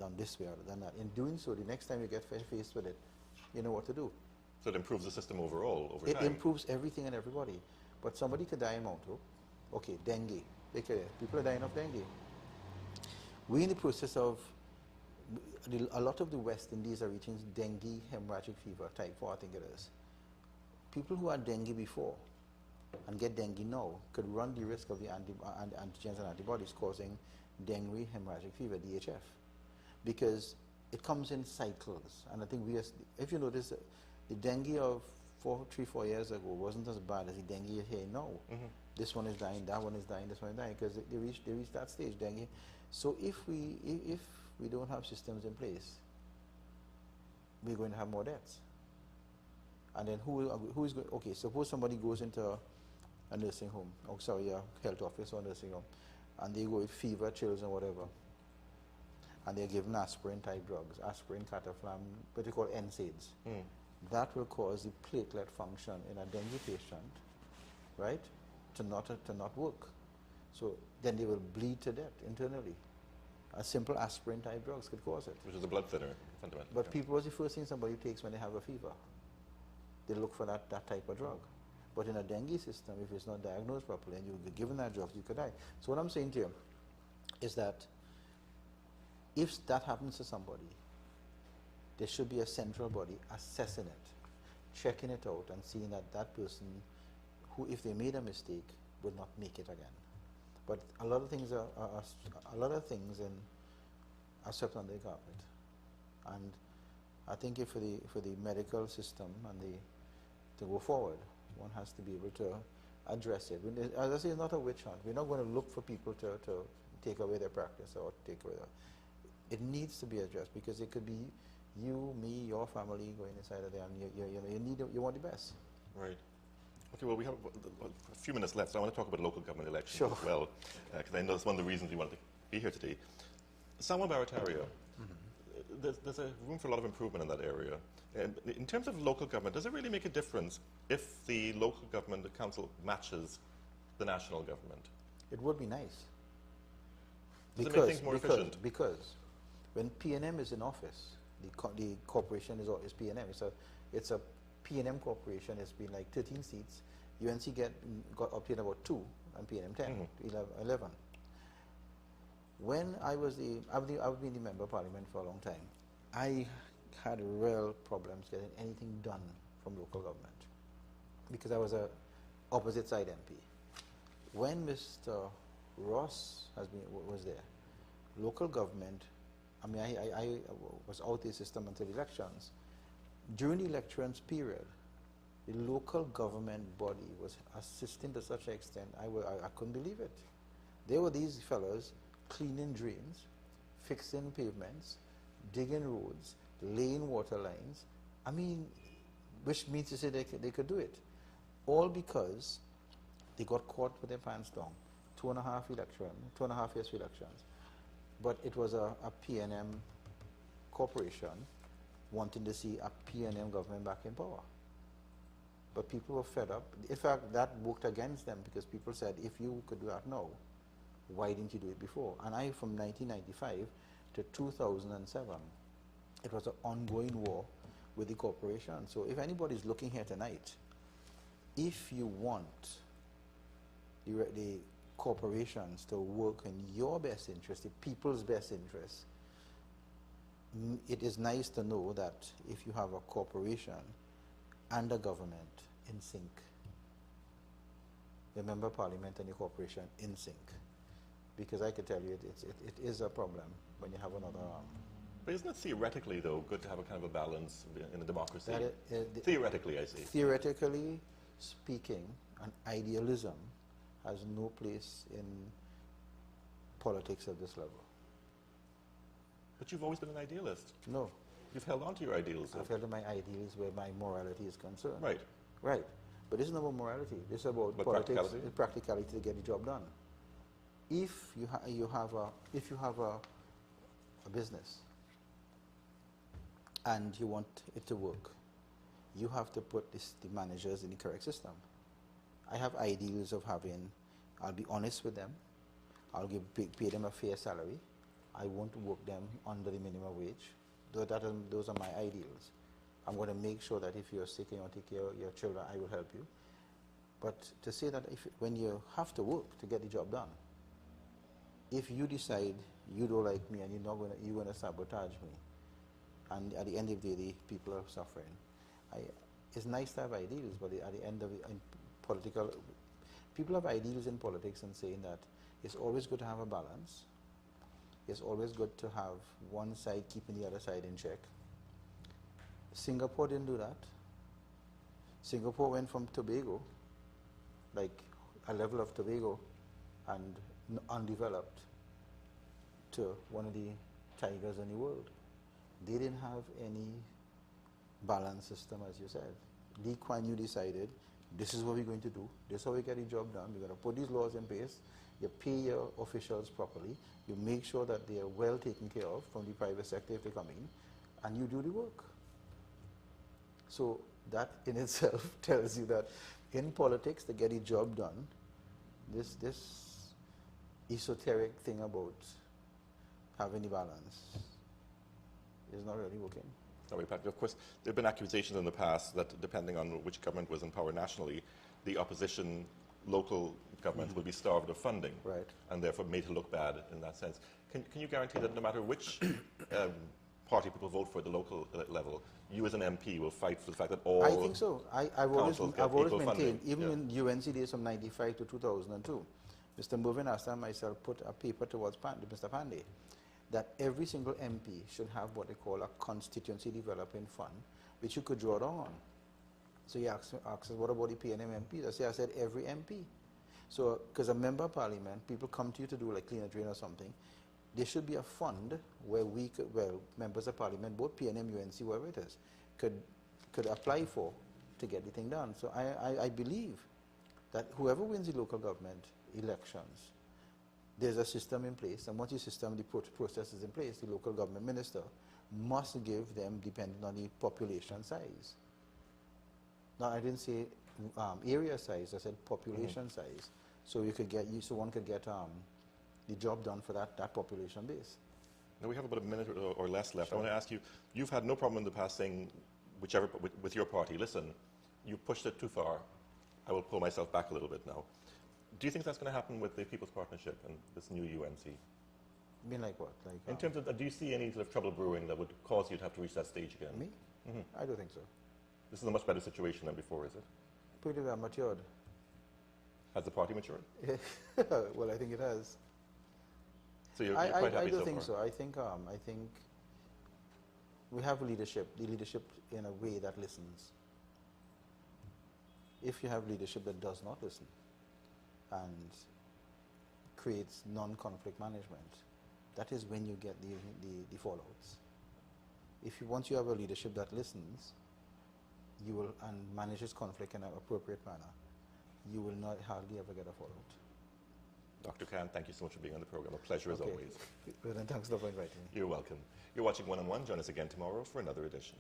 done this way or done that. In doing so, the next time you get faced with it, you know what to do. So it improves the system overall over time? It improves everything and everybody. But somebody could die in Mounto. Okay, dengue. People are dying of dengue. We're in the process of, a lot of the West Indies are reaching dengue hemorrhagic fever, type 4 I think it is. People who had dengue before and get dengue now could run the risk of the antigens and antibodies causing dengue hemorrhagic fever, DHF, because it comes in cycles. And I think if you notice, the dengue of 3-4 years ago wasn't as bad as the dengue you're hearing now. This one is dying, that one is dying, this one is dying, because they reach that stage, dengue. So if we don't have systems in place, we're going to have more deaths. And then who is going? Okay, suppose somebody goes into a nursing home, a health office or nursing home, and they go with fever, chills, and whatever, and they're given aspirin-type drugs, aspirin, cataflam, what we call NSAIDs. That will cause the platelet function in a dengue patient, right, to not work. So then they will bleed to death internally. A simple aspirin-type drugs could cause it. Which is a blood thinner, fundamentally. But people, what's the first thing somebody takes when they have a fever? They look for that type of drug. But in a dengue system, if it's not diagnosed properly and you're given that drug, you could die. So what I'm saying to you is that if that happens to somebody, there should be a central body assessing it, checking it out, and seeing that that person, who, if they made a mistake, will not make it again. But a lot of things are swept under the carpet, and I think if for the medical system and to go forward, one has to be able to address it. As I say, it's not a witch hunt. We're not going to look for people to take away their practice or take away it needs to be addressed, because it could be you, me, your family going inside of there, and you want the best. Right. Okay, well, we have a few minutes left, so I want to talk about local government elections as well, because I know that's one of the reasons we wanted to be here today. Samuel Barataria, there's a room for a lot of improvement in that area. And in terms of local government, does it really make a difference if the local government, the council, matches the national government? It would be nice. Does it make things more efficient? Because when PNM is in office, the corporation is PNM. It's a PNM corporation. It's been like 13 seats. UNC got obtained about 2, and PNM 10, 11. When I've been the member of parliament for a long time, I had real problems getting anything done from local government, because I was a opposite side MP. When Mr. Ross was there, local government, I mean, I was out the system until elections. During the elections period, the local government body was assisting to such an extent, I couldn't believe it. There were these fellows cleaning drains, fixing pavements, digging roads, laying water lines. I mean, which means to say they could do it. All because they got caught with their pants down. 2.5 years for elections. But it was a PNM corporation wanting to see a PNM government back in power. But people were fed up. In fact, that worked against them, because people said, if you could do that now, why didn't you do it before? And from 1995 to 2007, it was an ongoing war with the corporation. So if anybody's looking here tonight, if you want the corporations to work in your best interest, the people's best interest, it is nice to know that if you have a corporation and a government in sync, the member of parliament and the corporation in sync, because I can tell you it is a problem when you have another arm. But isn't it theoretically, though, good to have a kind of a balance in a democracy? Theoretically, I see. Theoretically speaking, an idealism has no place in politics at this level. But you've always been an idealist. No. You've held on to your ideals. I've held on to my ideals where my morality is concerned. Right. Right. But this is not about morality. This is about politics, practicality to get the job done. If you have a business and you want it to work, you have to put the managers in the correct system. I have ideals of having, I'll be honest with them, I'll pay them a fair salary, I won't work them under the minimum wage. Those are my ideals. I'm going to make sure that if you're sick and you want to take care of your children, I will help you. But to say that when you have to work to get the job done, if you decide you don't like me and you're going to sabotage me, and at the end of the day, the people are suffering. It's nice to have ideals, but at the end of it, people have ideals in politics and saying that it's always good to have a balance. It's always good to have one side keeping the other side in check. Singapore didn't do that. Singapore went from Tobago, like a level of Tobago and undeveloped, to one of the tigers in the world. They didn't have any balance system, as you said. Lee Kuan Yew decided, this is what we're going to do. This is how we get the job done. We're going to put these laws in place. You pay your officials properly. You make sure that they are well taken care of from the private sector if they come in, and you do the work. So that in itself tells you that in politics, to get a job done, this esoteric thing about having the balance is not really working. Sorry, Patrick. Of course, there have been accusations in the past that depending on which government was in power nationally, the opposition local government will be starved of funding, right, and therefore made to look bad in that sense. Can you guarantee that no matter which party people vote for at the local level, you as an MP will fight for the fact that all I think so. I've always maintained, funding. even in UNC days from 95 to 2002, Mr. Mervyn Asta and myself put a paper towards Mr. Pandey that every single MP should have what they call a constituency development fund, which you could draw down on. So he asked us, what about the PNM MPs? I said every MP. So, because a member of parliament, people come to you to do like clean a drain or something, there should be a fund where members of parliament, both PNM, UNC, whoever it is, could apply for to get the thing done. So I believe that whoever wins the local government elections, there's a system in place, and once the system, the process is in place, the local government minister must give them, depending on the population size. Now, I didn't say area size, I said population size. So one could get the job done for that population base. Now we have about a minute or less left. Sure. I want to ask you, you've had no problem in the past saying, with your party, listen, you pushed it too far, I will pull myself back a little bit now. Do you think that's going to happen with the People's Partnership and this new UNC? You mean like what? Like, in terms of, do you see any sort of trouble brewing that would cause you to have to reach that stage again? Me? Mm-hmm. I don't think so. This is a much better situation than before, is it? Pretty well matured. Has the party matured? Well, I think it has. So you're quite happy so far? I don't think so. I think we have leadership, the leadership in a way that listens. If you have leadership that does not listen and creates non-conflict management, that is when you get the fallouts. Once you have a leadership that listens, you will and manages conflict in an appropriate manner, you will not hardly ever get a fallout. Dr. Khan, thank you so much for being on the program. A pleasure as always. Well, then thanks for inviting me. You're welcome. You're watching One on One. Join us again tomorrow for another edition.